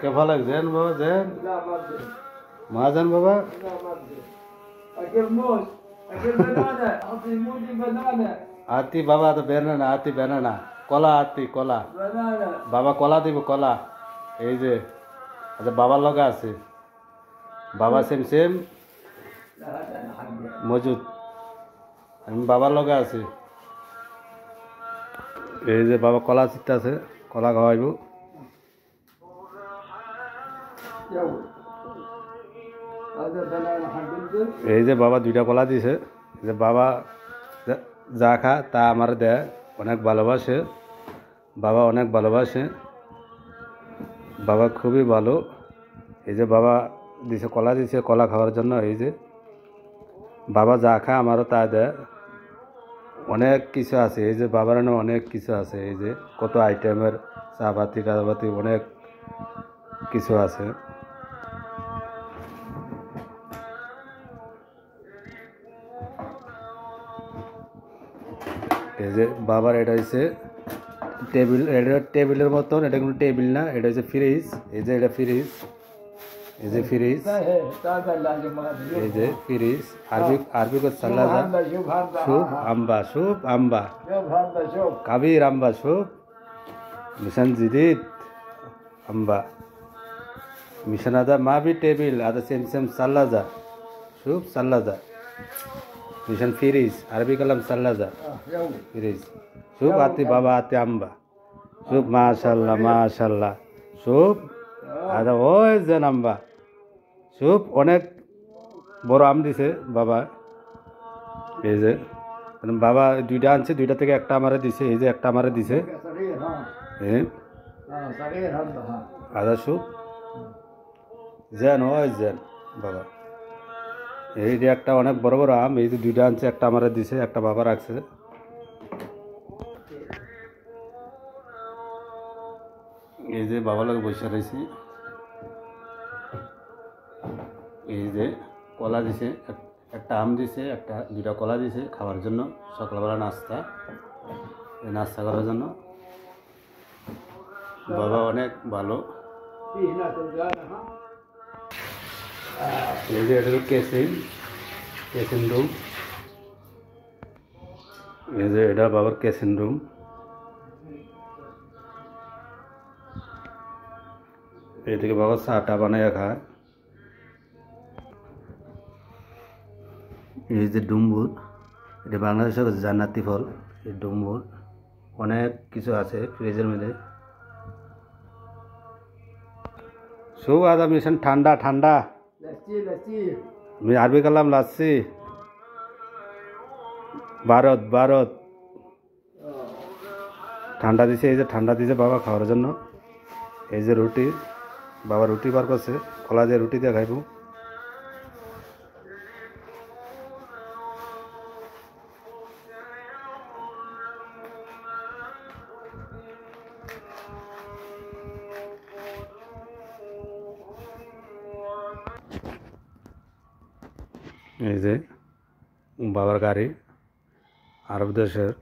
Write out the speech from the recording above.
কেমন লাগছেন বাবা? দেন মা যান বাবা। আতি বাবা তো বেনানা, আতি বেনানা, কলা, আতি কলা বাবা, কলা দিব কলা। এই যে আচ্ছা বাবার লগা আছে, বাবা সেম সেম মজুদ, আমি বাবার লগা আছি। এই যে বাবা কলা চিত্তা আছে, কলা খাওয়াইব। এই যে বাবা দুইটা কলা দিছে, যে বাবা যা খা তা আমার দেয়, অনেক ভালোবাসে বাবা, অনেক ভালোবাসে বাবা, খুবই ভালো। এই যে বাবা দিছে কলা, দিছে কলা খাওয়ার জন্য। এই যে বাবা যা খা আমারও তা দেয়, অনেক কিছু আছে। এই যে বাবার অনেক কিছু আছে, এই যে কত আইটেমের চা পাতি কাজাপাতি অনেক কিছু আছে। এই যে বাবার এটা হচ্ছে টেবিল, এটা টেবিলের মতন, এটা কোনো টেবিল না, এটা হচ্ছে ফ্রিজ। এই যে এটা ফ্রিজ, এই যে ফ্রিজ, এই যে ফ্রিজ। আরবি কো সালাদা শুভ আম্বা, শুভ আম্বা কাবির আম্বা, শুভ মিশন জিদিদ আম্বা মিশন আদা মা বি টেবিল আদা সেম সেম সালাদা, শুভ সালাদা মিশন ফ্রিজ, আরবি কালাম সালাদা ফ্রিজ, শুভ আতি বাবা আতি আম্বা, শুভ মাশাল্লাহ মাশাল্লাহ, শুভ আদা ওই যে আম্বা, শুভ অনেক বড় আম দিছে বাবা। এই যে বাবা দুইটা আনছে, দুইটা থেকে একটা আমারে দিছে। এই যে একটা আমারে দিছে, আদা শুভ যেন ওই যেন বাবা। এই যে একটা অনেক বড় বড় আম, এই যে দুইটা আনছে, একটা আমারে দিছে, একটা বাবা রাখছে। এই যে বাবা লোক বসে রয়েছি। এই যে কলা দিছে, একটা আম দিছে, একটা দুইটা কলা দিছে খাওয়ার জন্য, সকালবেলা নাস্তা, এই নাস্তা করার জন্য। বাবা অনেক ভালো। এই যে এটা কেসিন, কেসিন রুম। এই যে এটা বাবার কেসিন রুম। এদিকে বাবা চাটা বানাইয়া খায়। এই যে ডুম্বুর, এটা বাংলাদেশের জান্নাতি ফল। এই ডুম্বুর অনেক কিছু আছে ফ্রিজের মধ্যে। সব আদা মিশন ঠান্ডা ঠান্ডা, আমি আরবি কালাম লাচ্ছি, ভারত ভারত ঠান্ডা দিছে। এই যে ঠান্ডা দিছে বাবা খাওয়ার জন্য। এই যে রুটি, বাবা রুটি বার করছে, কলা দিয়ে রুটি দিয়ে খাইব। এই যে বাবার গাড়ি, আরব দেশের।